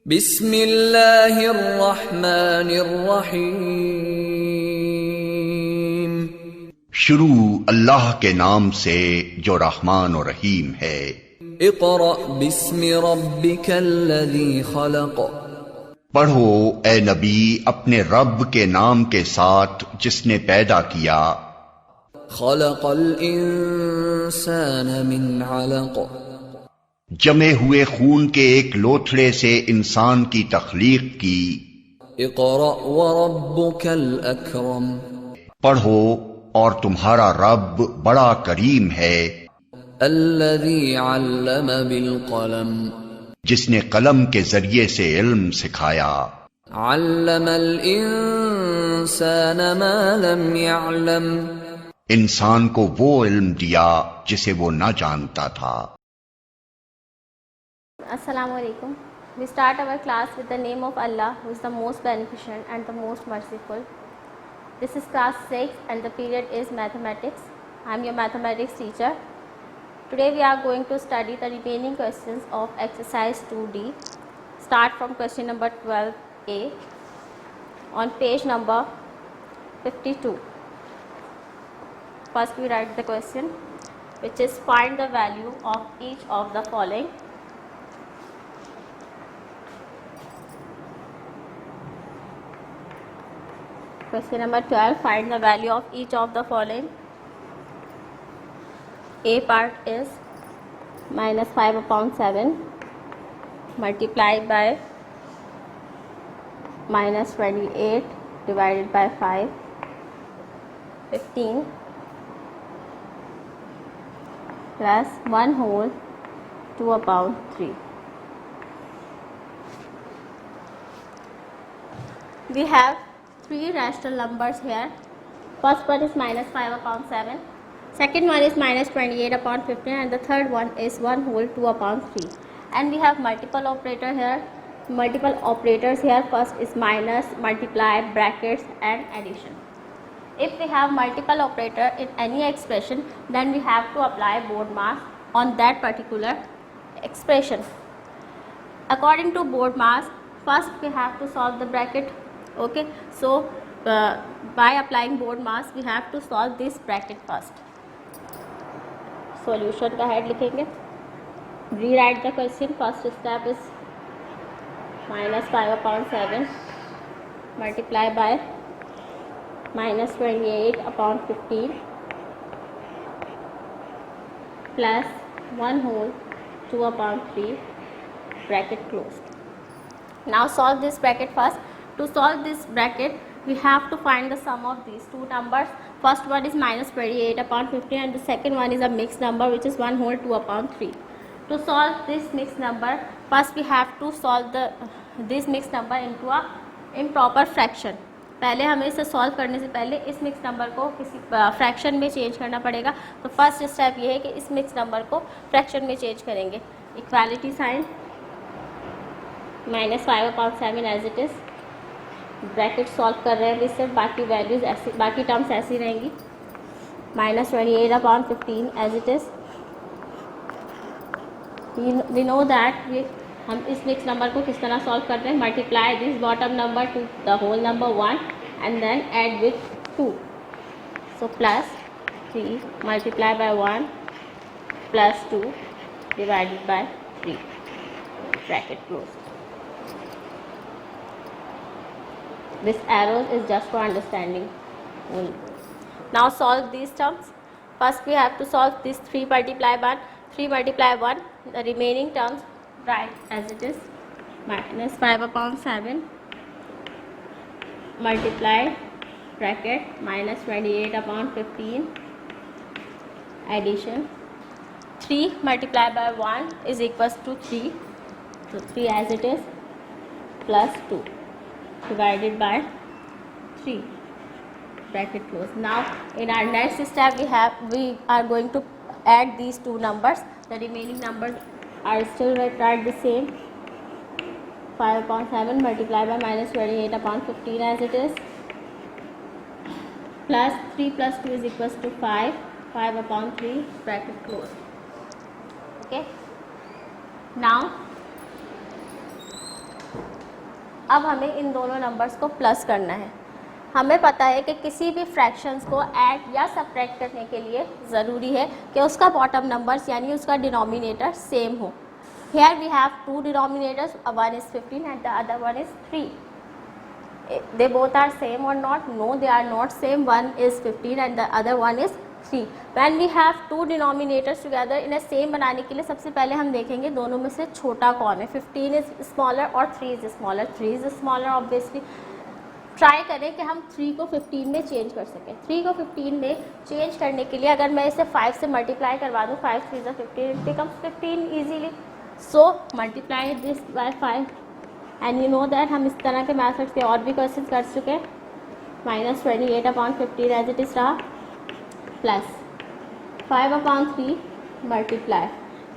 बिस्मिल्लाहिर्रहमानिर्रहीम। शुरू अल्लाह के नाम से जो रहमान और रहीम है। इक़रा बिस्मि रब्बिकल्लज़ी खलक़। पढ़ो ए नबी अपने रब के नाम के साथ जिसने पैदा किया। खलक़ल इंसान मिन अलक़। जमे हुए खून के एक लोथड़े से इंसान की तख्लीक की। इक़रा व रब्बुकल अकरम। पढ़ो और तुम्हारा रब बड़ा करीम है। अल्लज़ी अल्लम बिल क़लम। जिसने कलम के जरिए से इल्म सिखाया। अल्लमल इंसान मा लम यअलम। इंसान को वो इल्म दिया जिसे वो न जानता था। Assalamu alaikum. We start our class with the name of Allah, who is the most beneficent and the most merciful. This is class 6 and the period is mathematics. I am your mathematics teacher. Today we are going to study the remaining questions of exercise 2D. Start from question number 12A on page number 52. First we write the question, which is find the value of each of the following. Question number 12, find the value of each of the following. A part is minus 5 upon 7 multiplied by minus 28 divided by 5, 15 plus 1 whole 2 upon 3. We have three rational numbers here. First one is minus 5 upon 7, second one is minus 28 upon 15, and the third one is 1 whole 2 upon 3. And we have multiple operators here. First is minus, multiply, brackets and addition. If we have multiple operator in any expression, then we have to apply board mass on that particular expression. According to board mass, first we have to solve the bracket. Okay, so by applying board mass we have to solve this bracket first. Solution का head लिखेंगे. Rewrite the question. First step is minus 5 upon 7 multiply by minus 28 upon 15 plus 1 whole 2 upon 3 bracket closed. Now solve this bracket first. To solve this bracket, we have to find the sum of these two numbers. First one is minus 28 upon 15 and the second one is a mixed number, which is 1 whole 2 upon 3. To solve this mixed number, first we have to solve this mixed number into a improper fraction. पहले हमें इसे solve करने से पहले इस mix number को किसी fraction में चेंज करना पड़ेगा. तो फर्स्ट स्टेप ये है कि इस मिक्स नंबर को फ्रैक्शन में चेंज करेंगे. Equality sign minus 5 upon 7 as it is. Bracket solve कर रहे हैं इससे, बाकी वैल्यूज ऐसी, बाकी टर्म्स ऐसी रहेंगी. minus 28 upon 15 as it is. We know that हम इस मिक्स नंबर को किस तरह सॉल्व करते हैं. Multiply this bottom number to the whole number 1 and then add with 2. So plus 3 multiply by 1 plus 2 divided by 3 bracket close. This arrow is just for understanding only. Now solve these terms. First we have to solve this 3 multiply 1. 3 multiply 1. The remaining terms write as it is. Minus 5 upon 7 multiply bracket minus 28 upon 15 addition. 3 multiplied by 1 is equals to 3. So 3 as it is plus 2 divided by 3 bracket close. Now in our next step we are going to add these two numbers. The remaining numbers are still write the same. 5 upon 7 multiplied by minus 28 upon 15 as it is plus 3 plus 2 is equals to 5. 5 upon 3 bracket close. Okay, now अब हमें इन दोनों numbers को plus करना है। हमें पता है कि किसी भी फ्रैक्शंस को ऐड या सब्ट्रैक्ट करने के लिए ज़रूरी है कि उसका बॉटम नंबर्स यानी उसका डिनोमिनेटर सेम हो। Here we have two denominators, one is 15 and the other one is 3. They both are same or not? No, they are not same. One is 15 and the other one is 3. When we have two denominators together in a same बनाने के लिए सबसे पहले हम देखेंगे दोनों में से छोटा कौन है। 15 is smaller और 3 is smaller. 3 is smaller obviously. Try करें कि हम 3 को 15 में चेंज कर सकें। 3 को 15 में चेंज करने के लिए अगर मैं इसे 5 से मल्टीप्लाई करवा दूँ, 5 3 is 15, it becomes 15 easily. So multiply this by 5 and you know that हम इस तरह के मैथड से और भी क्वेश्चन कर चुके हैं। -28/15 एज इट इज़ रहा, प्लस 5/3 मल्टीप्लाई,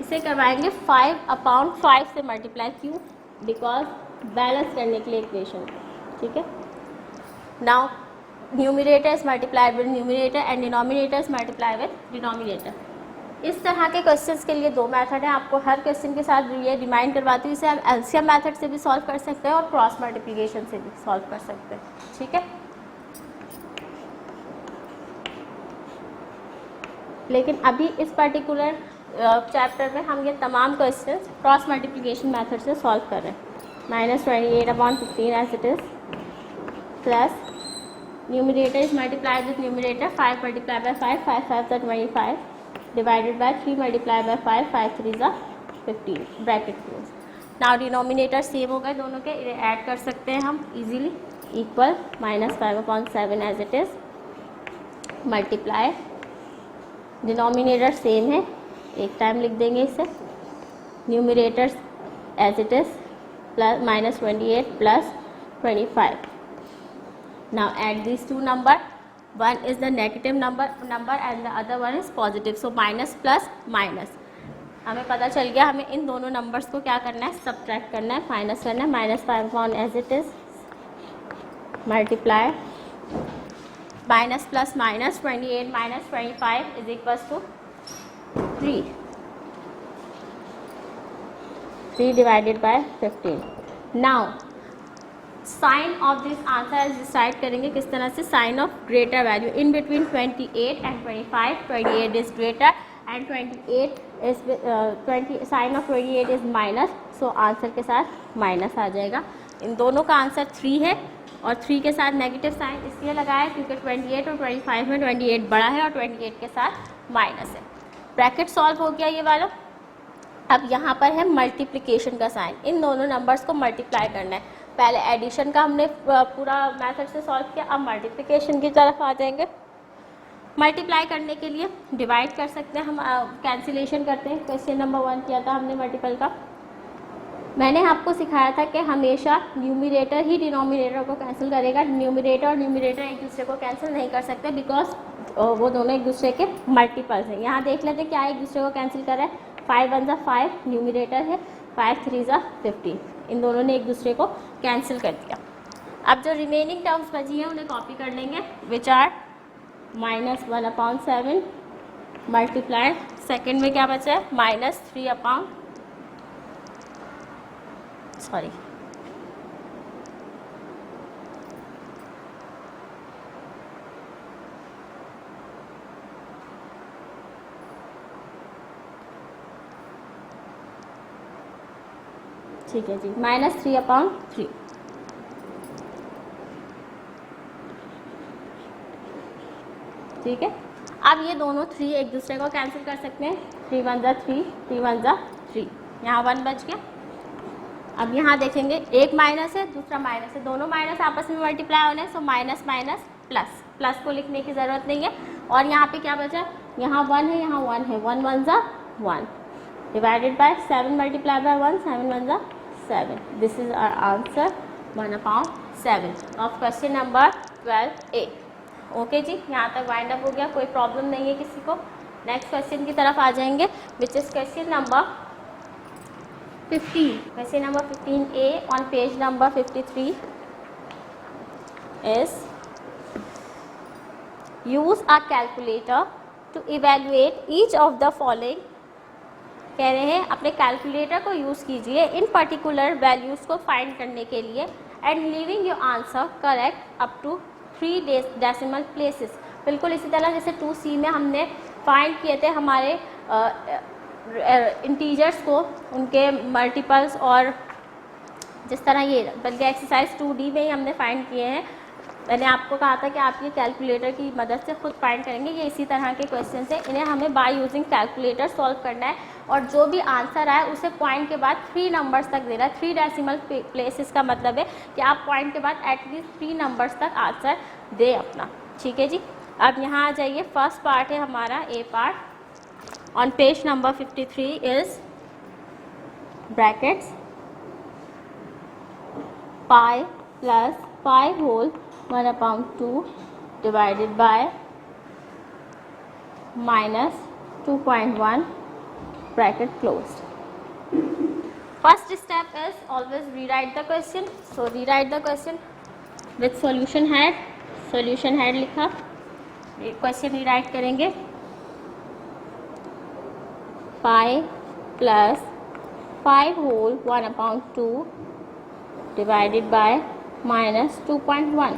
इसे करवाएंगे 5/5 से मल्टीप्लाई। क्यों? बिकॉज बैलेंस करने के लिए इक्वेशन, ठीक है। Now numerator is multiplied with numerator and denominator is multiply with denominator. इस तरह के क्वेश्चंस के लिए दो मेथड हैं। आपको हर क्वेश्चन के साथ ये रिमाइंड करवाती हूँ। इसे हम एलसीएम मेथड से भी सॉल्व कर सकते हैं और क्रॉस मल्टीप्लिकेशन से भी सॉल्व कर सकते हैं, ठीक है। लेकिन अभी इस पर्टिकुलर चैप्टर में हम ये तमाम क्वेश्चंस क्रॉस मल्टीप्लिकेशन मेथड से सॉल्व कर रहे हैं। -28/15 as it is, plus numerator is multiplied with numerator, 5 multiply by 5, 5 5 25 divided by 3 multiplied by 5, 5 3 is 15, bracket close. Now denominator same हो गए दोनों के, इन्हें ऐड कर सकते हैं हम easily. Equal -5/7 as it is, multiply, denominator same है, एक टाइम लिख देंगे इसे, numerator as it is, plus -28 plus 25। Now add this to number, one is the negative number and the other one is positive, so minus plus minus। हमें पता चल गया हमें इन दोनों नंबर्स को क्या करना है, सब्ट्रैक्ट करना है, माइनस करना है। -5 as it is, multiply, minus plus minus, 28 - 25 is equals to 3 divided by 15। Now sign of this answer decide करेंगे किस तरह से, sign of greater value in between 28 and 25। 28 is greater and 28 is sign of 28 is minus, so answer के साथ minus आ जाएगा। इन दोनों का answer 3 है और 3 के साथ नेगेटिव साइन इसलिए लगाया क्योंकि 28 और 25 में 28 बड़ा है और 28 के साथ माइनस है। ब्रैकेट सॉल्व हो गया ये वाला। अब यहाँ पर है मल्टीप्लिकेशन का साइन, इन दोनों नंबर्स को मल्टीप्लाई करना है। पहले एडिशन का हमने पूरा मेथड से सॉल्व किया, अब मल्टीप्लिकेशन की तरफ आ जाएंगे। मल्टीप्लाई करने के लिए डिवाइड कर सकते हैं हम, कैंसिलेशन करते हैं। क्वेश्चन नंबर 1 किया था हमने मल्टीपल का। मैंने आपको सिखाया था कि हमेशा न्यूमरेटर ही डिनोमिनेटर को कैंसिल करेगा। न्यूमरेटर और न्यूमरेटर एक दूसरे को कैंसिल नहीं कर सकते बिकॉज वो दोनों एक दूसरे के मल्टीपल्स हैं। यहाँ देख लेते हैं क्या एक दूसरे को कैंसिल कर रहा है। 5 1 5 न्यूमरेटर है, 5 3 15, इन दोनों ने एक दूसरे को कैंसिल कर दिया। अब जो रिमेनिंग टर्म्स बची हैं उन्हें कॉपी कर लेंगे, विच आर -1/7 मल्टीप्लाई, सेकेंड में क्या बचा है -3 सॉरी ठीक है जी, -3/3। ठीक है, अब ये दोनों 3 एक दूसरे को कैंसिल कर सकते हैं। 3 1 3, 3 1 3, यहाँ 1 बच गया। अब यहाँ देखेंगे एक माइनस है दूसरा माइनस है, दोनों माइनस आपस में मल्टीप्लाई होने, so minus minus plus, plus को लिखने की ज़रूरत नहीं है। और यहाँ पे क्या बचा, यहाँ 1 है यहाँ 1 है, 1 1 1 divided by 7 multiply by 1, 7 1 7। This is our answer 1/7 of question number 12A। Okay जी, यहाँ तक वाइंड अप हो गया, कोई प्रॉब्लम नहीं है किसी को। नेक्स्ट क्वेश्चन की तरफ आ जाएंगे which is question number 15। Question number 15A on page number 53 is use a calculator to evaluate each of the following। कह रहे हैं अपने कैलकुलेटर को यूज़ कीजिए इन पर्टिकुलर वैल्यूज़ को फाइंड करने के लिए and leaving your answer correct up to 3 decimal places. बिल्कुल इसी तरह जैसे 2C में हमने फाइंड किए थे हमारे इंटीजर्स को, उनके मल्टीपल्स, और जिस तरह ये बल्कि एक्सरसाइज 2D में ही हमने फाइंड किए हैं। मैंने आपको कहा था कि आप ये कैलकुलेटर की मदद से खुद फाइंड करेंगे। ये इसी तरह के क्वेश्चन हैं, इन्हें हमें बाय यूजिंग कैलकुलेटर सॉल्व करना है, और जो भी आंसर आए उसे पॉइंट के बाद 3 नंबर्स तक देना है। 3 डेसिमल प्लेसेस का मतलब है कि आप पॉइंट के बाद एटलीस्ट 3 नंबर्स तक आंसर दें अपना। ठीक है जी। अब यहाँ आ जाइए, फर्स्ट पार्ट है हमारा a part on page number 53 is brackets pi plus 5 whole 1/2 divided by minus 2.1 bracket closed. First step is always rewrite the question. So rewrite the question with solution head. Solution head लिखा, question rewrite करेंगे। Pi plus 5 whole 1/2 divided by minus 2.1.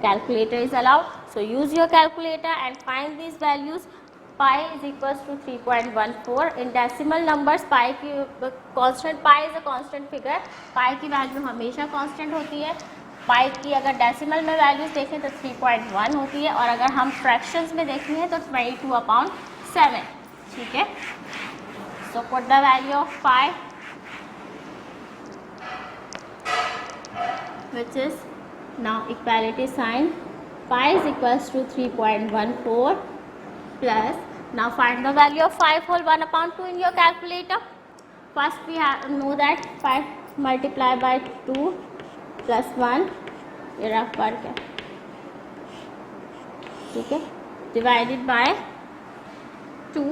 Calculator is allowed, so use your calculator and find these values. Pi is equals to 3.14. In decimal numbers pi की constant, pi is a constant figure, pi की value हमेशा constant होती है। pi की अगर decimal में values देखें तो 3.1 होती है, और अगर हम फ्रैक्शंस में देखें तो 22/7। ठीक है, so put the value of pi which is now equality sign. Pi is equals to 3.14 plus, now find the value of 5 whole 1/2 in your calculator. First we have know that 5 multiplied by 2 plus 1, ये rough work है, ठीक है, divided by 2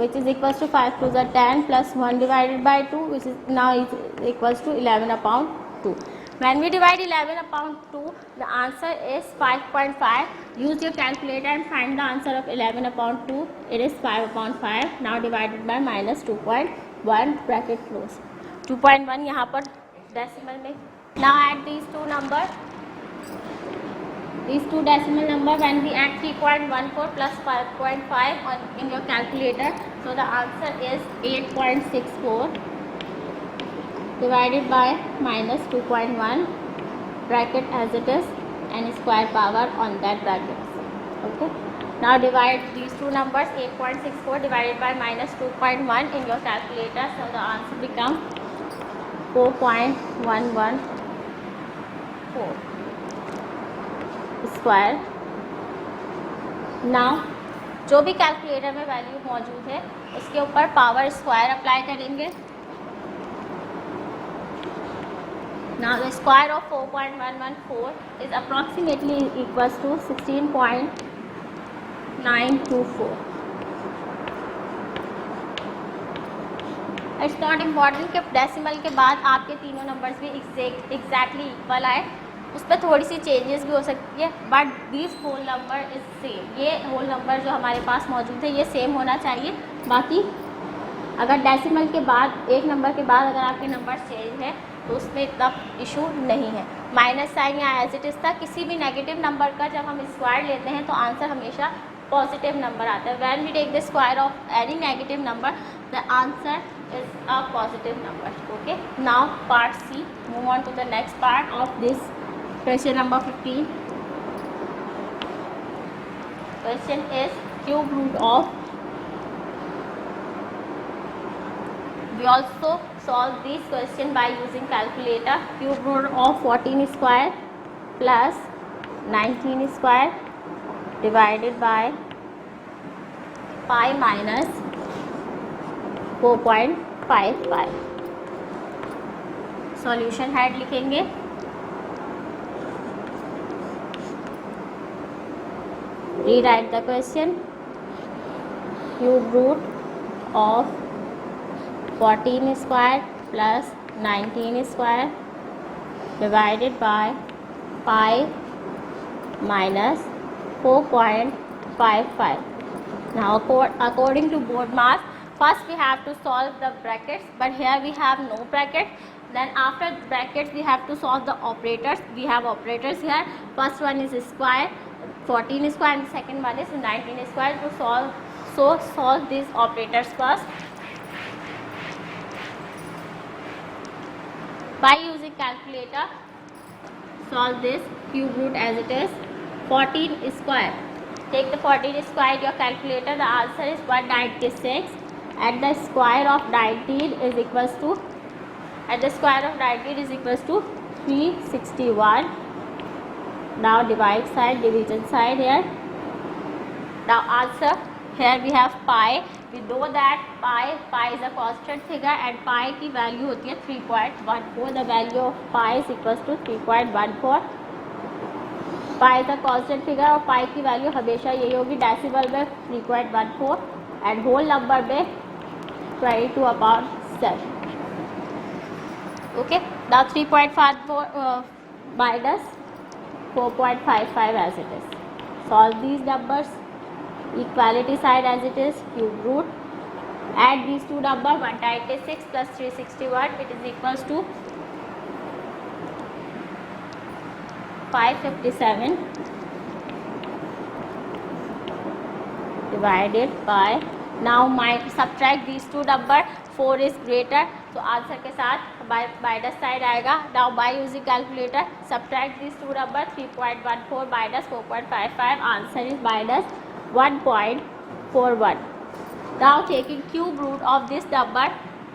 which is equals to 5 to the 10 plus 1 divided by 2 which is now is equals to 11/2. When we divide 11/2, the answer is 5.5. Use your calculator and find the answer of 11/2. It is 5/5. Now divided by minus 2.1 bracket close. 2.1 यहाँ पर decimal में. Now add these two numbers. These two decimal number, when we add 3.14 plus 5.5 in your calculator, so the answer is 8.64. Divided by minus 2.1 bracket as it is, and square power on that bracket. Okay. Now divide these two numbers, 8.64 divided by minus 2.1 in your calculator, so the answer becomes 4.114 square. Now जो भी calculator में value मौजूद है उसके ऊपर power square apply करेंगे। Now the square of 4.114 is approximately equals to 16.924. It's not important कि decimal के बाद आपके तीनों नंबर्स भी एग्जैक्टली इक्वल आए, उस पर थोड़ी सी चेंजेस भी हो सकती है, but this whole number is same. ये होल नंबर जो हमारे पास मौजूद है ये सेम होना चाहिए। बाकी अगर डेसिमल के बाद एक नंबर के बाद अगर आपके नंबर चेंज है तो उसमें इतना इशू नहीं है। माइनस साइन या एज इट इज़ था, किसी भी नेगेटिव नंबर का जब हम स्क्वायर लेते हैं तो आंसर हमेशा पॉजिटिव नंबर आता है। When we take the square of any negative number the answer is a positive number. Okay, now part C, move on to the next part of this question number 15. Question is cube root of, we also solve this question by using calculator. Cube root of 14 square plus 19 square divided by pi minus 4.55. Solution head लिखेंगे। Rewrite the question. Cube root of 14 square plus 19 square divided by pi minus 4.55. Now according to board math, first we have to solve the brackets, but here we have no bracket. Then after brackets we have to solve the operators. We have operators here. First one is square, 14 square, and the second one is 19 square. To solve these operators first by using calculator. Solve this cube root as it is. 14 square. Take the 14 square your calculator. The answer is 196. And the square of 19 is equals to 361. Now divide side, division side here. Now answer, here we have pi. We know that pi is a constant figure and pi की value होती है 3.14. The value of pi is equals to 3.14. pi is a constant figure और pi की value हमेशा यही होगी. Decimal में 3.14 and whole number में 22/7. Okay. Now 3.54 minus 4.55 as it is. Solve these numbers. Equality side as it is, cube root. Add these two numbers, 196 plus 361. It is equals to 557 divided by. Now subtract these two numbers. 4 is greater, so answer के साथ minus side आएगा. Now by using calculator subtract these two numbers. 3.14 minus 4.55. Answer is minus 1.41. Now taking cube root of this number,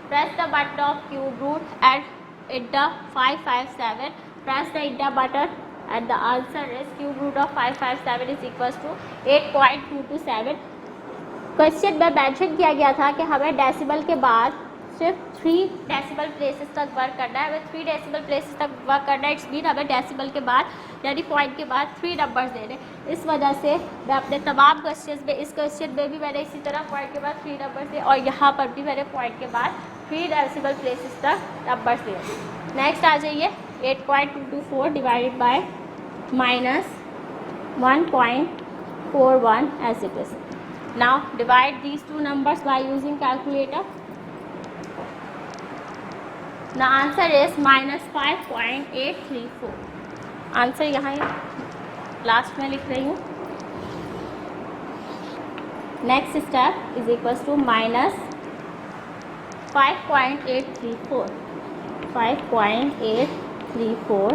press the button of cube root and enter 557. Press the enter button and the answer is cube root of 557 is equals to 8.227. Question में mention किया गया था कि हमें decimal के बाद सिर्फ 3 decimal places तक वर्क करना है. हमें 3 डेसिमल प्लेसेस तक वर्क करना है. इट्स मीन हमें डेसिमल के बाद यानी पॉइंट के बाद 3 नंबर्स देने. इस वजह से मैं अपने तमाम क्वेश्चन में, इस क्वेश्चन में भी मैंने इसी तरह पॉइंट के बाद 3 नंबर्स दिए और यहाँ पर भी मैंने पॉइंट के बाद 3 डेसिमल प्लेसेस तक नंबर्स दिए. नेक्स्ट आ जाइए. 8.224 divided by minus 1.41 as it is. Now divide these two numbers by using calculator. The answer is minus 5.834. Answer यहाँ लास्ट में लिख रही हूँ. Next step is equals to minus 5.834. 5.834.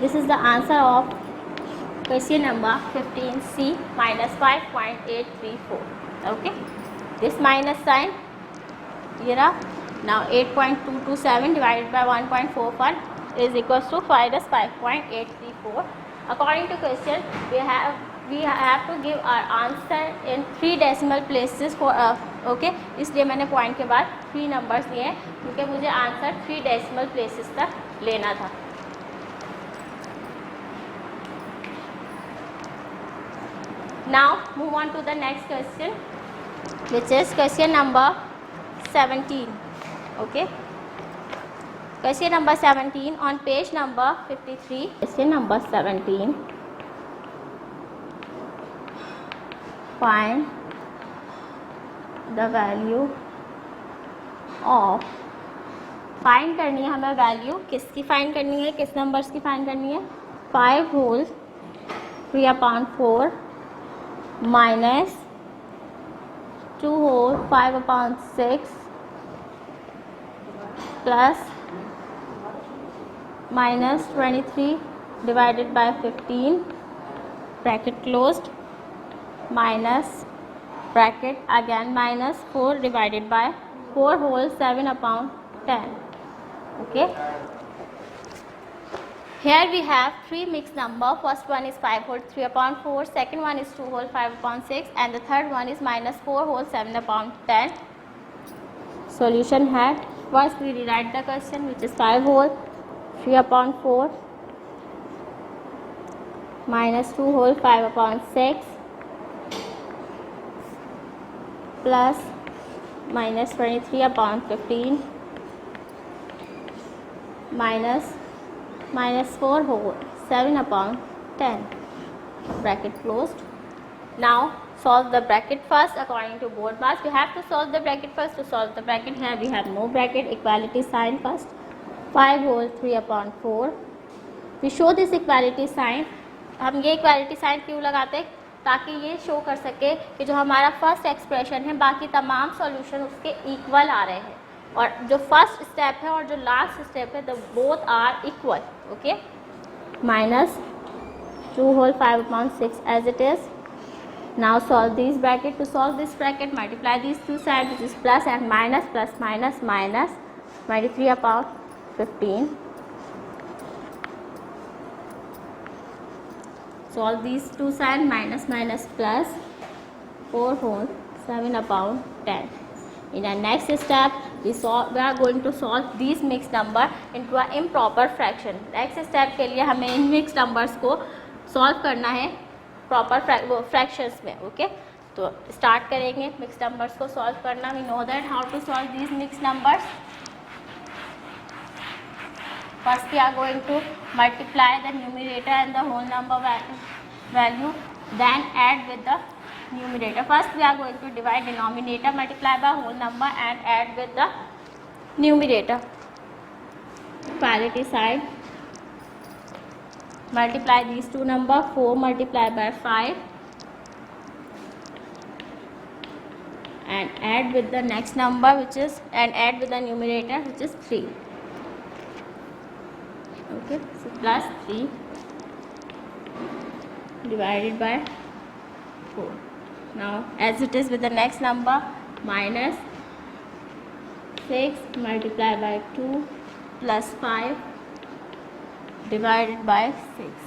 This is the answer of question number 15C, minus 5.834. Okay, this minus sign here. Now 8.227 divided by 1.41 is equals to minus 5.834. According to question, we have to give our answer in 3 decimal places for okay. इसलिए मैंने point के बाद 3 numbers लिए हैं क्योंकि मुझे answer 3 decimal places तक लेना था. Now move on to the next question, which is question number 17. Okay, question number 17 on page number 53. Question number 17. Find the value of. Find करनी है हमें वैल्यू. किसकी फाइंड करनी है, किस नंबर्स की फाइंड करनी है. 5 whole 3/4 minus 2 whole 5/6 plus minus 23 divided by 15 bracket closed minus bracket again minus 4 divided by 4 whole 7/10. Okay, here we have 3 mixed number. First one is 5 whole 3/4, second one is 2 whole 5/6 and the third one is minus 4 whole 7/10. Solution है. First we rewrite the question, which is 5 whole 3/4 minus 2 whole 5/6 plus minus 23/15 minus 4 whole 7/10 bracket closed. Now solve the bracket first according to board mass. We have to solve the bracket first. To solve the bracket, here we have no bracket, equality sign first. 5 whole 3/4. We show this equality sign. हम ये equality sign क्यों लगाते हैं? ताकि ये show कर सके कि जो हमारा फर्स्ट एक्सप्रेशन है बाकी तमाम सॉल्यूशन उसके इक्वल आ रहे हैं, और जो फर्स्ट स्टेप है और जो लास्ट स्टेप है the both are equal. Okay. Minus 2 whole 5/6 as it is. Now solve these bracket. To solve this bracket, multiply these two sides, which is plus and minus, plus minus minus 23/15. Solve these two sides, minus minus plus 4 whole 7/10. In our next step, we are going to solve these mixed number into an improper fraction. Next step के लिए हमें इन mixed numbers को solve करना है proper fractions में. Okay. तो start करेंगे mix numbers को सॉल्व करना. We know that how to solve these mix numbers. First we are going to multiply the numerator and the whole number value, then add with the numerator. First we are going to divide denominator, multiply by whole number and add with the numerator. Parity side. Multiply these two number. 4 multiplied by 5 and add with the next number, which is, and add with the numerator, which is 3. Okay, so plus 3 divided by 4. Now as it is with the next number, minus 6 multiplied by 2 plus 5 divided by 6.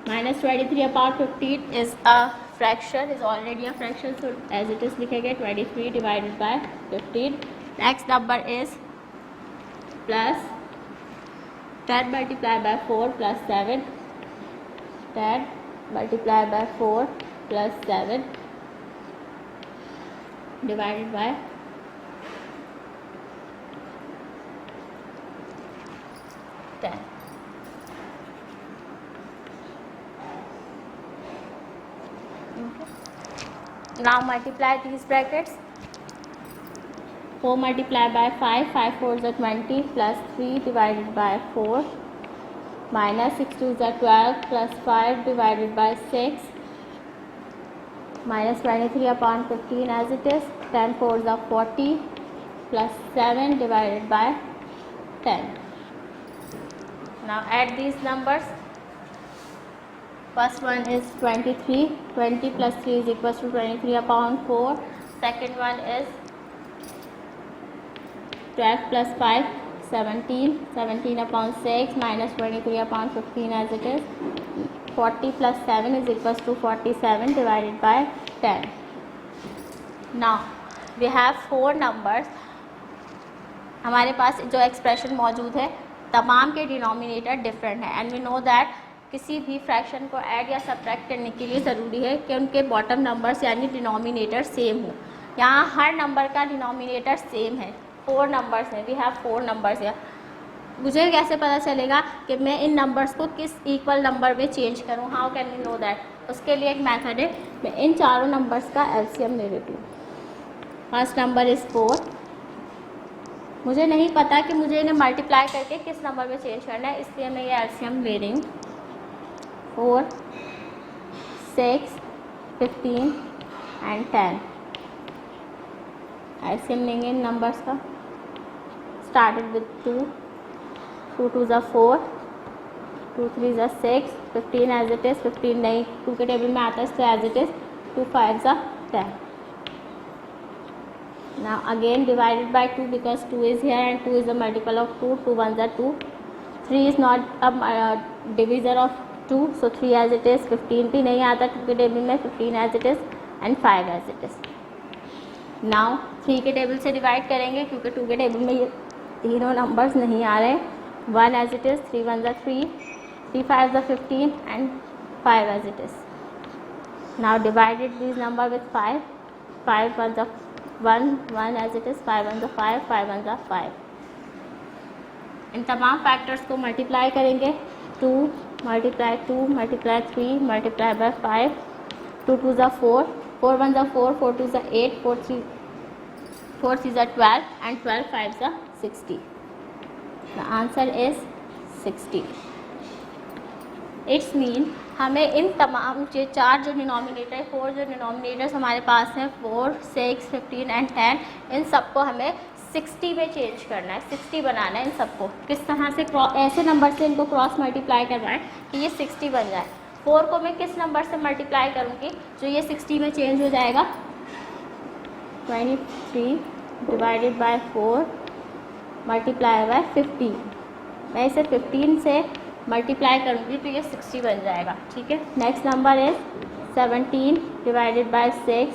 Minus 23/15 is a fraction, is already a fraction, so as it is लिखेंगे 23 divided by 15. Next number is plus 10 multiplied by 4 plus 7. 10 multiplied by 4 plus 7 divided by 10. Now multiply these brackets. 4 multiplied by 5, 5 4s are 20, plus 3 divided by 4, minus 6 2s are 12, plus 5 divided by 6, minus 23/15 as it is. 10 4s are 40, plus 7 divided by 10. Now add these numbers. First one is 23. 20 plus 3 is equals to 23/4. Second one is 12 plus 5, 17. 17/6 minus 23/15 as it is. 40 plus 7 is equals to 47 divided by 10. Now we have 4 numbers. हमारे पास जो expression मौजूद है तमाम के denominator different है, and we know that किसी भी fraction को ऐड या सब्ट्रैक्ट करने के लिए ज़रूरी है कि उनके बॉटम नंबर्स यानी डिनोमिनेटर सेम हो. यहाँ हर नंबर का डिनोमिनेटर सेम है. 4 नंबर्स हैं. वी हैव 4 नंबर्स है. मुझे कैसे पता चलेगा कि मैं इन नंबर्स को किस इक्वल नंबर में चेंज करूँ? How can we know that? उसके लिए एक मेथड है. मैं इन चारों नंबर्स का एलसीएम ले लेती हूँ. First number is 4. मुझे नहीं पता कि मुझे इन्हें मल्टीप्लाई करके किस नंबर में चेंज करना है, इसलिए मैं ये एलसीएम ले रही हूँ. 4, 6, 15 एंड 10. एलसीएम लेंगे इन नंबर्स का. Started with 2. 2 2s are 4, 2 3s are 6, 15 as it is. 15 नहीं 2 के टेबल में आता है, तो as it is. 2 5s are 10. Now again divided by 2 because 2 is here and 2 is a multiple of 2. 2 1s are 2. 3 is not a divisor of 2, so 3 as it is. 15 भी नहीं आता 2 के टेबल में. 15 as it is and 5 as it is. Now 3 के table से divide करेंगे क्योंकि 2 के टेबल में ये तीनों नंबर्स नहीं आ रहे. 1 as it is. 3 1s are 3. 3 5s are 15 and 5 as it is. Now divided these number with 5. 5 1s are 1 1 as it is. 5 1s are 5. 5 1s are 5. इन तमाम फैक्टर्स को मल्टीप्लाई करेंगे. 2 multiply 2 multiply 3 multiply by 5. 2 2s are 4. 4 1s are 4. 4 2s are 8. 4 3s are 12 and 12 5s are 60. The answer is 60. It's mean हमें इन तमाम जो चार जो denominator 4 जो denominators हमारे पास हैं 4, 6, 15 एंड 10, इन सबको हमें 60 में चेंज करना है, 60 बनाना है इन सबको. किस तरह से ऐसे नंबर से इनको क्रॉस मल्टीप्लाई करवाएं कि ये 60 बन जाए. 4 को मैं किस नंबर से मल्टीप्लाई करूँगी जो ये 60 में चेंज हो जाएगा? 23 डिवाइडेड बाय 4 मल्टीप्लाई बाय 15. मैं इसे 15 से मल्टीप्लाई करूँगी तो ये 60 बन जाएगा. ठीक है. Next number is 17 divided by 6.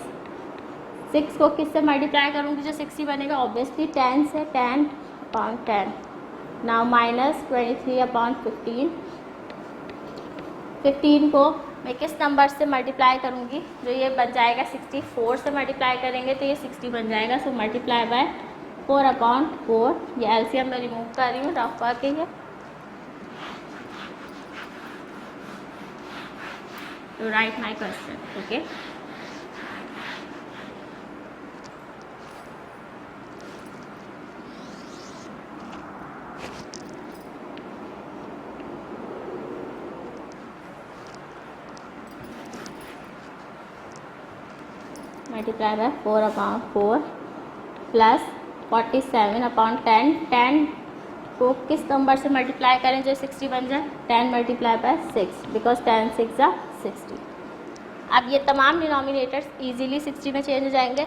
6 को किससे मल्टीप्लाई करूँगी जो 60 बनेगा? ऑब्वियसली 10 से. 10 अपॉन 10. Now minus 23 upon 15. 15 को मैं किस नंबर से मल्टीप्लाई करूँगी जो ये बन जाएगा 60? 4 से मल्टीप्लाई करेंगे तो ये 60 बन जाएगा. So multiply by 4 upon 4. ये एलसीएम मैं रिमूव कर रही हूँ रफ करके. ये to write my question. Okay. Multiply by 4 upon 4 plus 47 upon 10. 10 को किस नंबर से मल्टीप्लाई करें जो 60 बन जाए? 10 मल्टीप्लाई बाय 6 बिकॉज 10 6 are 60. अब ये तमाम डिनोमिनेटर्स इजीली 60 में चेंज हो जाएंगे.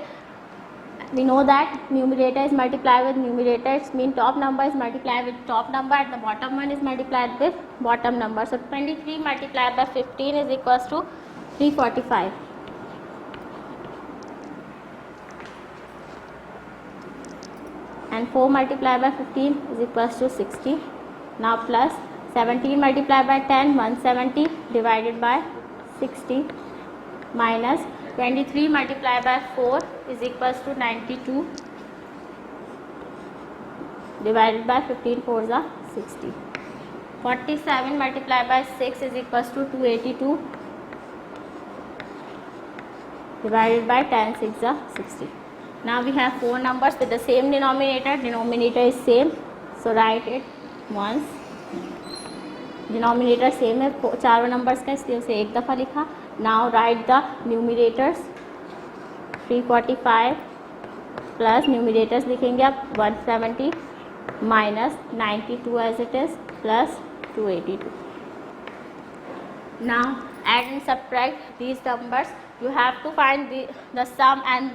We know that numerator is multiply with numerator. It's mean top number is multiply with top number and the bottom one is multiplied with bottom number. So 23 multiply by 15 is equals to 345. and 4 multiplied by 15 is equals to 60. Now plus 17 multiplied by 10 170 divided by 60 minus 23 multiplied by 4 is equals to 92 divided by 15 4s are 60. 47 multiplied by 6 is equals to 282 divided by 10 6 are 60. Now we have 4 numbers with the same denominator. Denominator is same, so write it once. Denominator same है चारों numbers का, इसलिए उसे एक दफ़ा लिखा. Now write the numerators. 345 plus numerators लिखेंगे आप 170 minus 92 as it is plus 282. Now add and subtract these numbers. You have to find the sum and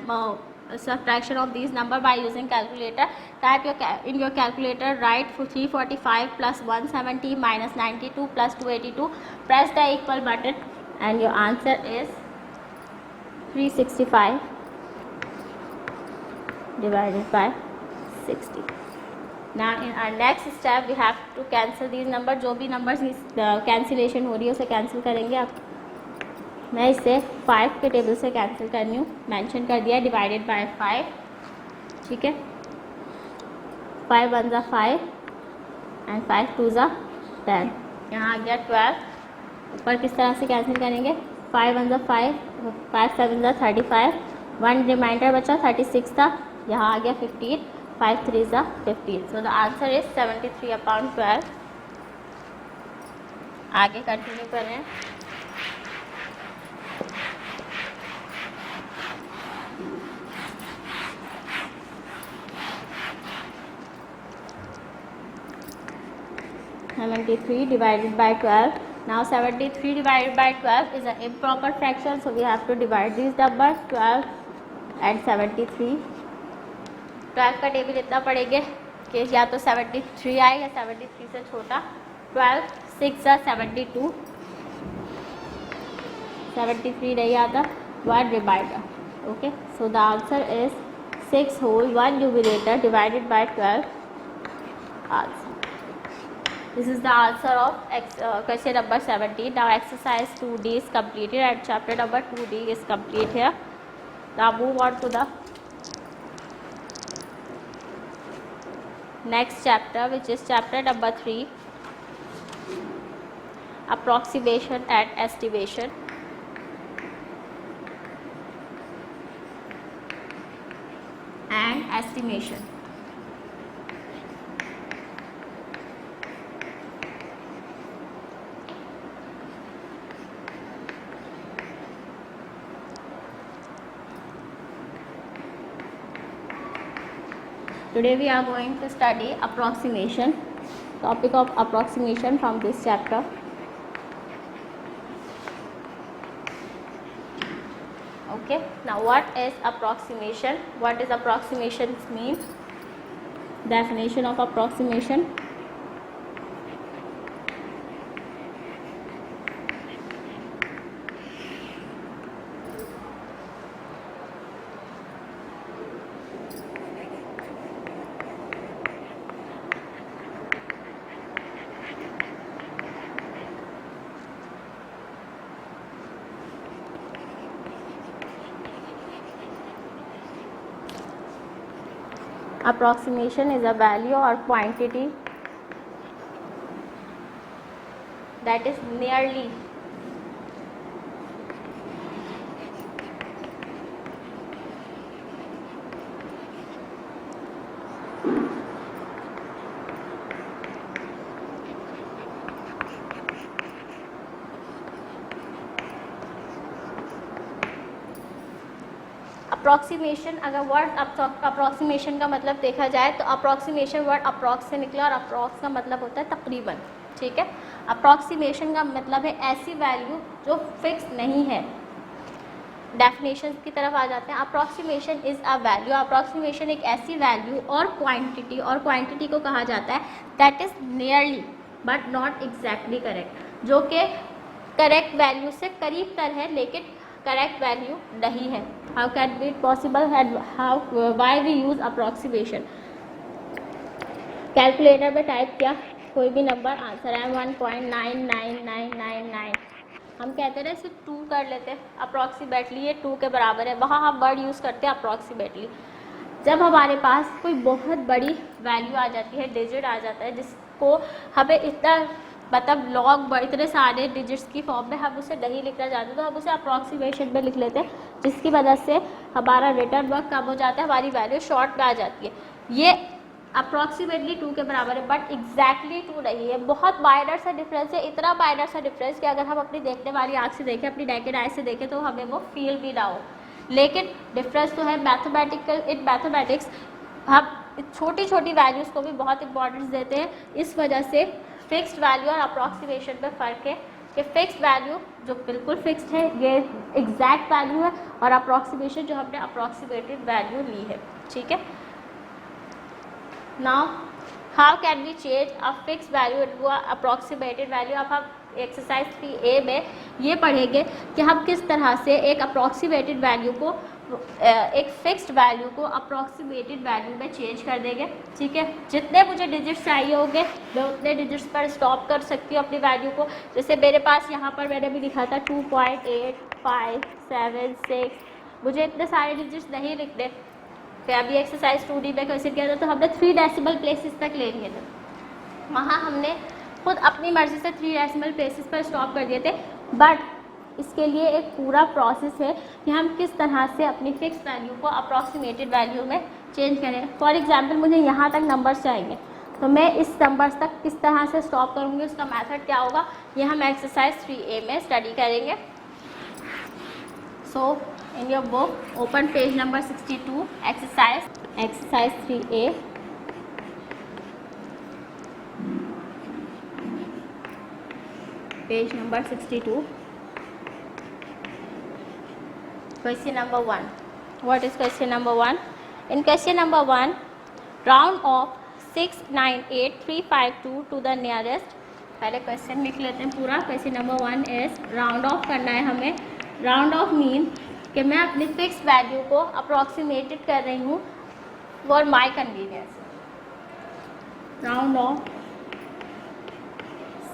subtraction of these number by using calculator. Type in your calculator, write 345 plus 170 minus 92 plus 282. Press the equal button and your answer is 365 divided by 60. Now in our next step we have to cancel these numbers. जो भी numbers cancellation हो रही है उसे cancel करेंगे आप. मैं इसे 5 के टेबल से कैंसिल करनी हूँ. मेंशन कर दिया डिवाइडेड बाय 5. ठीक है. 5 1 ज़ा 5 एंड 5 2 ज़ा 10. यहाँ आ गया 12. ऊपर किस तरह से कैंसिल करेंगे? 5 1 ज़ा 5 5 7 ज़ा 35. 1 रिमाइंडर बचा 36 था. यहाँ आ गया 15. 5 3 ज़ा 15. So the answer is 73 upon 12. आगे कंटिन्यू करें. (73 divided by 12). Now 73 divided by 12 is an improper fraction, so we have to divide these numbers 12 and 73. 12 का टेबल इतना पड़ेगा कि या तो 73 आए या 73 से छोटा. 12 6 are 72. 73 नहीं आता. 1 remainder. Okay, so the answer is 6 whole 1 numerator divided by 12. Answer. This is the answer of question number 17. Now exercise 2D is completed and chapter number 2D is complete here. Now move on to the next chapter, which is chapter number 3, approximation and estimation. And estimation. Today we are going to study approximation, topic of approximation from this chapter. Okay, now what is approximation? What is approximation mean? Definition of approximation. Approximation is a value or quantity that is nearly approximation. अगर word approximation का मतलब देखा जाए तो approximation word approx से निकला और approx का मतलब होता है तकरीबन. ठीक है, अप्रॉक्सीमेशन का मतलब है ऐसी वैल्यू जो फिक्स नहीं है. डेफिनेशन की तरफ आ जाते हैं. Approximation is a value. Approximation एक ऐसी वैल्यू और क्वांटिटी को कहा जाता है that is nearly but not exactly correct, जो कि करेक्ट वैल्यू से करीब तर है लेकिन करेक्ट वैल्यू नहीं है. How can be it possible? Why we use approximation. Calculator में टाइप किया कोई भी नंबर, आंसर है 1.99999. हम कहते हैं इसे 2 कर लेते हैं अप्रॉक्सीमेटली, ये 2 के बराबर है. वहाँ हम वर्ड यूज़ करते हैं अप्रॉक्सीमेटली. जब हमारे पास कोई बहुत बड़ी वैल्यू आ जाती है, डिजिट आ जाता है जिसको हमें इतना मतलब लॉग इतने सारे डिजिट्स की फॉर्म में हम उसे नहीं लिखना चाहते तो हम उसे अप्रॉक्सीमेशन में लिख लेते हैं, जिसकी वजह से हमारा रिटर्न वर्क कम हो जाता है, हमारी वैल्यू शॉर्ट में आ जाती है. ये अप्रॉक्सीमेटली 2 के बराबर है बट एग्जैक्टली 2 नहीं है. बहुत माइनर सा डिफरेंस है, इतना माइनर सा डिफरेंस कि अगर हम अपनी देखने वाली आँख से देखें, अपनी नेकेड आई से देखें तो हमें वो फील भी ना हो. लेकिन डिफरेंस तो है. इन मैथमेटिक्स हम छोटी छोटी वैल्यूज़ को भी बहुत इंपॉर्टेंस देते हैं. इस वजह से फिक्स्ड वैल्यू और अप्रॉक्सीमेशन में फ़र्क है कि फिक्स्ड वैल्यू जो बिल्कुल फिक्स्ड है ये एग्जैक्ट वैल्यू है और अप्रॉक्सीमेशन जो हमने अप्रॉक्सीमेटेड वैल्यू ली है. ठीक है, now how can we change a fixed value into a approximated value. अब हम एक्सरसाइज 3A में ये पढ़ेंगे कि हम किस तरह से एक अप्रॉक्सीमेटेड वैल्यू को एक फिक्स्ड वैल्यू को अप्रॉक्सीमेटेड वैल्यू में चेंज कर देंगे. ठीक है, जितने मुझे डिजिट्स चाहिए होंगे मैं उतने डिजिट्स पर स्टॉप कर सकती हूँ अपनी वैल्यू को. जैसे मेरे पास यहाँ पर मैंने भी लिखा था 2.857 मुझे इतने सारे डिजिट्स नहीं लिखने. फिर अभी एक्सरसाइज 2D में क्वेश्चन किया था तो हमने 3 डेसिमल प्लेसेस तक ले लिए थे. वहाँ हमने खुद अपनी मर्ज़ी से 3 डेसिमल प्लेसेस पर स्टॉप कर दिए थे. बट इसके लिए एक पूरा प्रोसेस है कि हम किस तरह से अपनी फिक्स वैल्यू को अप्रॉक्सीमेटेड वैल्यू में चेंज करें. फॉर एग्जांपल मुझे यहाँ तक नंबर्स चाहिए तो मैं इस नंबर्स तक किस तरह से स्टॉप करूँगी, उसका मेथड क्या होगा, ये हम एक्सरसाइज 3A में स्टडी करेंगे. So in your book open page number 62, exercise 3A. Page number 62. Question number 1. What is question number 1? In question number 1, round off 698,352 to the nearest. पहले क्वेश्चन लिख लेते हैं पूरा. Question number 1 is round of करना है हमें. Round of mean कि मैं अपनी फिक्स वैल्यू को अप्रॉक्सीमेटेड कर रही हूँ for my convenience. Round of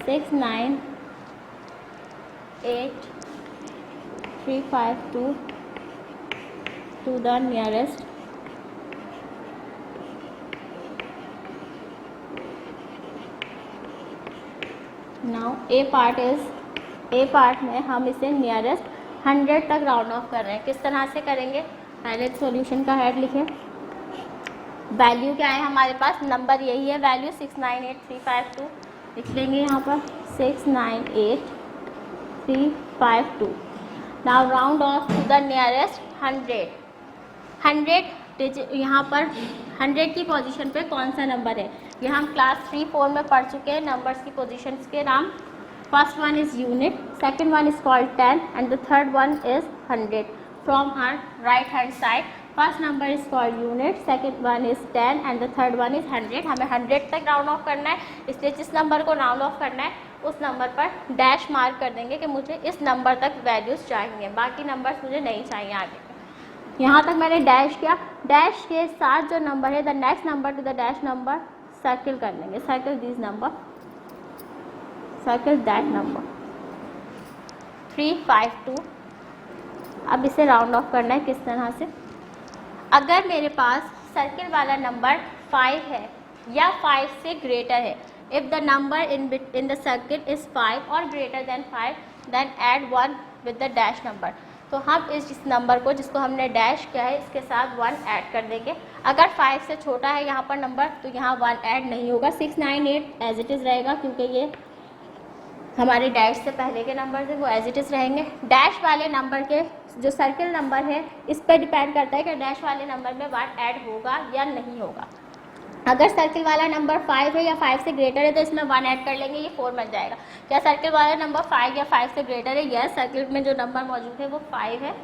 698,352 to the nearest. Now A part में हम इसे नियरेस्ट 100 तक राउंड ऑफ कर रहे हैं. किस तरह से करेंगे, पहले सॉल्यूशन का हेड लिखें. वैल्यू क्या है हमारे पास, नंबर यही है वैल्यू 698,352. लिख लेंगे यहाँ पर 698,352. Now round off to the nearest 100. यहाँ पर 100 की पोजीशन पे कौन सा नंबर है। ये हम क्लास 3-4 में पढ़ चुके हैं नंबर्स की पोजीशंस के नाम। First one is unit, second one is called 10 and the third one is 100 from our right hand side. First number is called unit, second one is 10 and the third one is 100। हमें 100 तक round of करना है, इसलिए जिस number को round of करना है उस नंबर पर डैश मार्क कर देंगे कि मुझे इस नंबर तक वैल्यूज़ चाहिए, बाकी नंबर्स मुझे नहीं चाहिए आगे। यहाँ तक मैंने डैश किया, डैश के साथ जो नंबर है the next number to the dash number circle कर लेंगे, circle this number, circle that number 352। अब इसे राउंड ऑफ करना है किस तरह से। अगर मेरे पास सर्किल वाला नंबर 5 है या 5 से ग्रेटर है, if the number in the circle is 5 और greater than 5 then add 1 with the dash number. तो हम इस नंबर को जिसको हमने डैश किया है इसके साथ 1 ऐड कर देंगे। अगर 5 से छोटा है यहाँ पर नंबर तो यहाँ 1 ऐड नहीं होगा, 6, 9, 8 एज इट इज़ रहेगा, क्योंकि ये हमारे डैश से पहले के नंबर थे वो एज इट इज़ रहेंगे। डैश वाले नंबर के जो सर्किल नंबर है इस पर डिपेंड करता है कि डैश वाले नंबर में 1 ऐड होगा या नहीं होगा। अगर सर्किल वाला नंबर 5 है या 5 से ग्रेटर है तो इसमें 1 ऐड कर लेंगे, ये 4 बन जाएगा। क्या सर्किल वाला नंबर 5 या 5 से ग्रेटर है? यस, सर्किल में जो नंबर मौजूद है वो 5 है,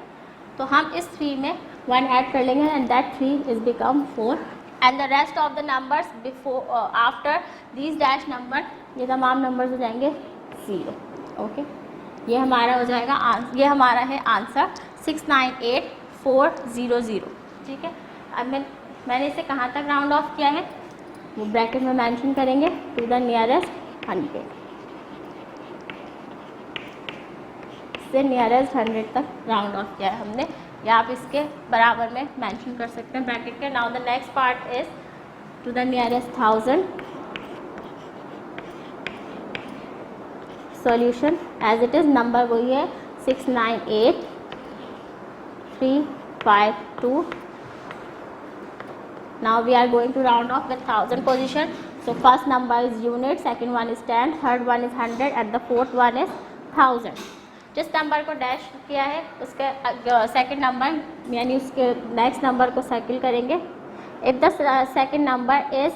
तो हम इस 3 में 1 ऐड कर लेंगे and that 3 is become 4 and the rest of the numbers before after these dash number, ये तमाम नंबर्स हो जाएंगे 0। ओके, ये हमारा हो जाएगा ये हमारा है आंसर 698400। ठीक है, अब मैंने इसे कहाँ तक राउंड ऑफ किया है वो ब्रैकेट में मेंशन करेंगे, टू द नियरेस्ट 100, से नियरेस्ट 100 तक राउंड ऑफ किया है हमने, या आप इसके बराबर में मेंशन कर सकते हैं ब्रैकेट के। Now the next part is to the nearest 1000। Solution as it is, number वही है 698352। Now we are going to round off with 1000 position. So first number is unit, second one is 10, third one is 100 and the fourth one is 1000. जिस number को dash किया है उसके second number यानी उसके next number को circle करेंगे। If the second number is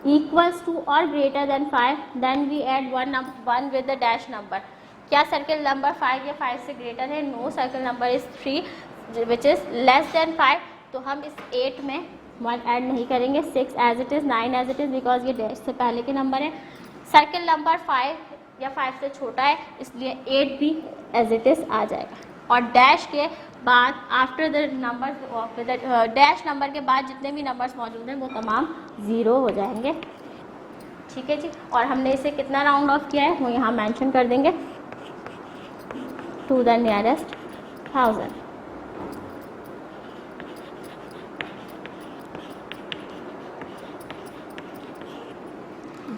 equals to और greater than 5 then we add 1 with the dash number. क्या सर्किल नंबर 5 या 5 से ग्रेटर है? No, circle number is 3 which is less than 5, तो हम इस 8 में 1 ऐड नहीं करेंगे। 6 as it is, 9 as it is, because ये डैश से पहले के नंबर है। सर्किल नंबर 5 या 5 से छोटा है इसलिए 8 भी एज इट इज़ आ जाएगा। और डैश के बाद after the number dash number के बाद जितने भी नंबर्स मौजूद हैं वो तमाम 0 हो जाएंगे। ठीक है जी, और हमने इसे कितना राउंड ऑफ किया है वो यहाँ मेंशन कर देंगे, to the nearest 1000।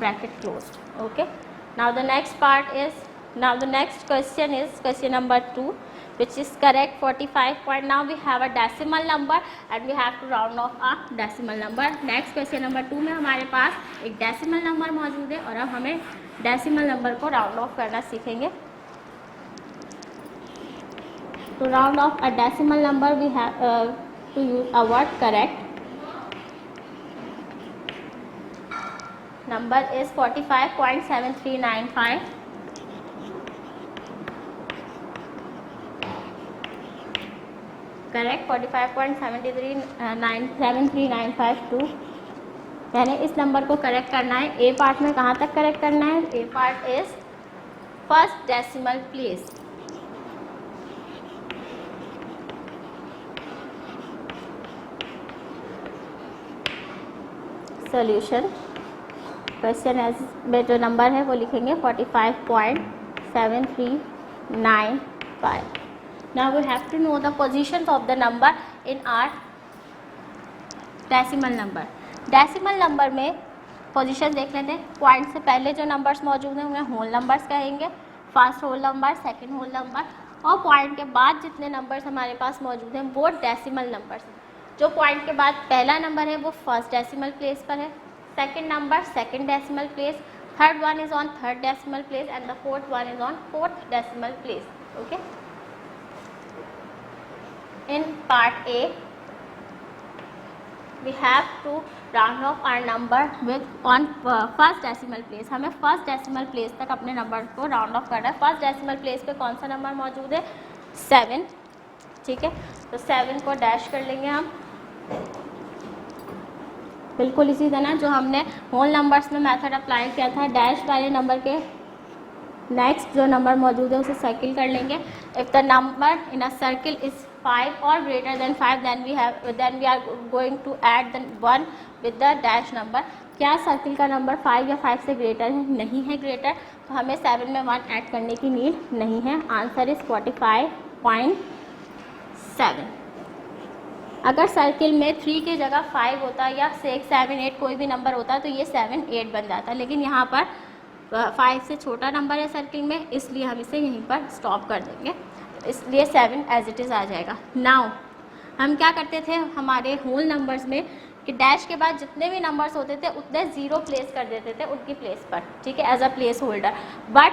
Bracket closed. Okay, now the next question is question number 2, which is correct 45 point. Now we have a decimal number and we have to round off a decimal number. Next question number 2 में हमारे पास एक decimal number मौजूद है और अब हमें decimal number को round off करना सीखेंगे। To round off a decimal number we have to use a word correct. Number is 45.7395. Correct, 45.7395 यानी इस नंबर को करेक्ट करना है। ए पार्ट में कहाँ तक करेक्ट करना है? A part is first decimal place. Solution question में जो नंबर है वो लिखेंगे 45.7395। Now we have to know the positions of the number in our decimal number. Decimal number में पोजीशन देख लेते हैं। पॉइंट से पहले जो नंबर्स मौजूद हैं उन्हें होल नंबर्स कहेंगे, first whole number, second whole number, और पॉइंट के बाद जितने नंबर्स हमारे पास मौजूद हैं वो डेसिमल नंबर्स हैं। जो पॉइंट के बाद पहला नंबर है वो फर्स्ट डेसिमल प्लेस पर है, second number second decimal place, third one is on third decimal place and the fourth one is on fourth decimal place. Okay, in part A we have to round off our number with on first decimal place. हमें first decimal place तक अपने number को round of करना है. First decimal place पे कौन सा number मौजूद है? 7. ठीक है, तो 7 को डैश कर लेंगे हम. बिल्कुल इसी तरह जो हमने होल नंबर्स में मेथड अप्लाई किया था, डैश वाले नंबर के नेक्स्ट जो नंबर मौजूद है उसे सर्किल कर लेंगे. If the number in a circle is 5 और greater than 5 then we are going to add the 1 with the dash number. क्या सर्किल का नंबर 5 या 5 से ग्रेटर है? नहीं है ग्रेटर, तो हमें 7 में 1 ऐड करने की नीड नहीं है. Answer is 45.7. अगर सर्किल में 3 की जगह 5 होता या 6, 7, 8 कोई भी नंबर होता तो ये 7, 8 बन जाता, लेकिन यहाँ पर 5 से छोटा नंबर है सर्किल में, इसलिए हम इसे यहीं पर स्टॉप कर देंगे. इसलिए 7 एज इट इज़ आ जाएगा. नाउ हम क्या करते थे हमारे होल नंबर्स में कि डैश के बाद जितने भी नंबर्स होते थे उतने 0 प्लेस कर देते थे उनकी प्लेस पर. ठीक है, as a place holder. But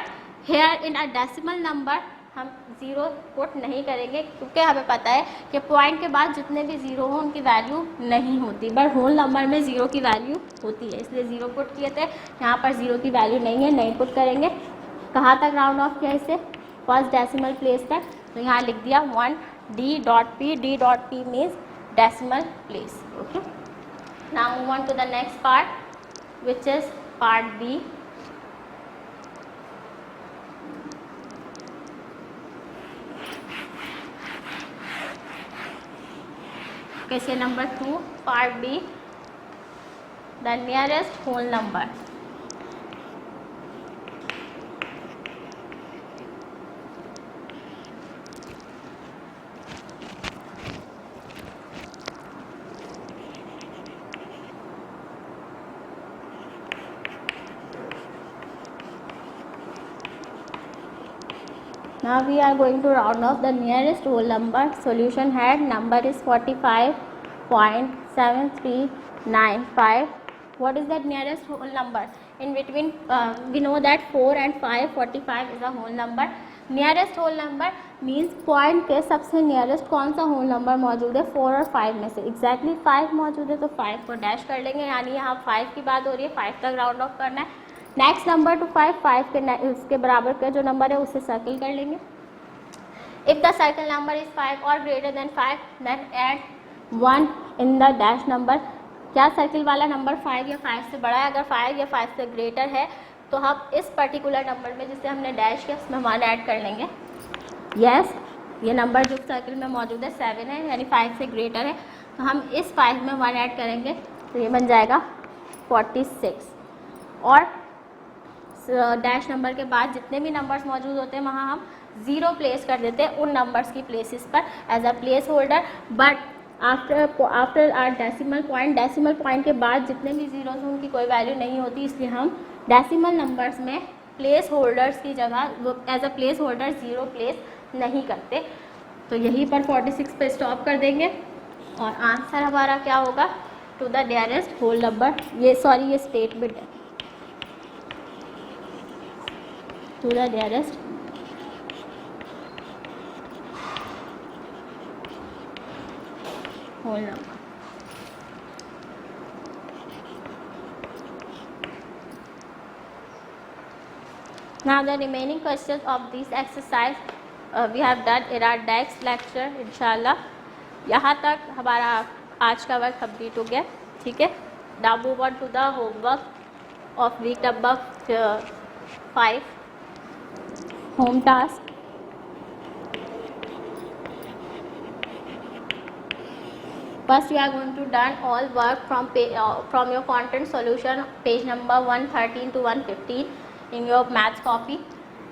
here in a decimal number हम 0 पुट नहीं करेंगे, क्योंकि हमें पता है कि पॉइंट के बाद जितने भी 0 हो उनकी वैल्यू नहीं होती, बट होल नंबर में 0 की वैल्यू होती है, इसलिए 0 पुट किए थे. यहाँ पर 0 की वैल्यू नहीं है, नहीं पुट करेंगे. कहाँ तक राउंड ऑफ किया इसे? फर्स्ट डेसिमल प्लेस तक. तो यहाँ लिख दिया 1D.P. D.P means decimal place. Okay, now move on to the next part which is part B. Question number 2, part B, the nearest whole number. Now we are going to round off the nearest whole number. Solution had number is 45.7395. What is that nearest whole number? In between we know that 4 and 5, 45 is a whole number. Nearest whole number means point के सबसे nearest कौन सा whole number मौजूद है 4 और 5 में से. Exactly 5 मौजूद है तो 5 को डैश कर लेंगे, यानी यहाँ 5 की बात हो रही है, 5 तक राउंड ऑफ करना है. नेक्स्ट नंबर टू 5 के उसके बराबर का जो नंबर है उसे सर्किल कर लेंगे. If the circle number is 5 और greater than 5 then add 1 in the dash number. क्या सर्किल वाला नंबर 5 या 5 से बड़ा है? अगर 5 या 5 से ग्रेटर है तो हम इस पर्टिकुलर नंबर में जिसे हमने डैश किया उसमें 1 ऐड कर लेंगे. यस, ये नंबर जो सर्किल में मौजूद है 7 है, यानी 5 से ग्रेटर है, तो हम इस 5 में 1 ऐड करेंगे तो ये बन जाएगा 46. और डैश नंबर के बाद जितने भी नंबर्स मौजूद होते हैं वहाँ हम 0 प्लेस कर देते हैं उन नंबर्स की प्लेसेस पर as a place holder. But after our decimal point के बाद जितने भी जीरोस हैं उनकी कोई वैल्यू नहीं होती, इसलिए हम डेसिमल नंबर्स में प्लेस होल्डर्स की जगह as a place holder 0 place नहीं करते. तो यहीं पर 46 पे स्टॉप कर देंगे और आंसर हमारा क्या होगा? To the nearest whole number. ये स्टेटमेंट है. To the nearest whole number. Now the remaining questions of this exercise we have done in our next lecture इंशाल्लाह. यहाँ तक हमारा आज का वर्क कंप्लीट हो गया. ठीक है, now move on to the homework of week number 5, home task. First, you are going to done all work from your content solution, page number 113 to 115 in your maths copy,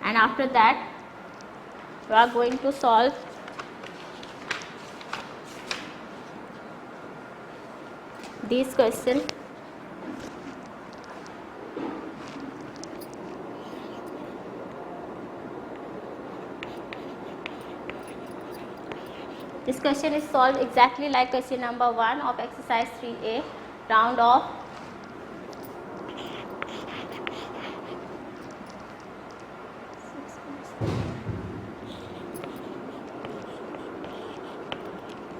and after that, you are going to solve these questions. This question is solved exactly like question number 1 of exercise 3A, round off.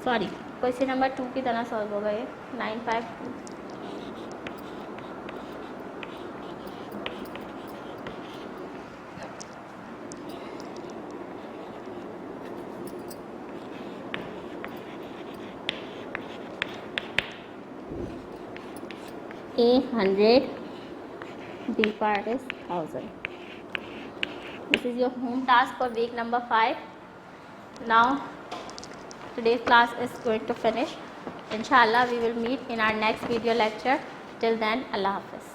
Sorry. Question number 2 की तरह solve होगा ये 952। A 100, B part is 1000. This is your home task for week number 5. Now today's class is going to finish. Inshallah we will meet in our next video lecture. Till then, Allah Hafiz.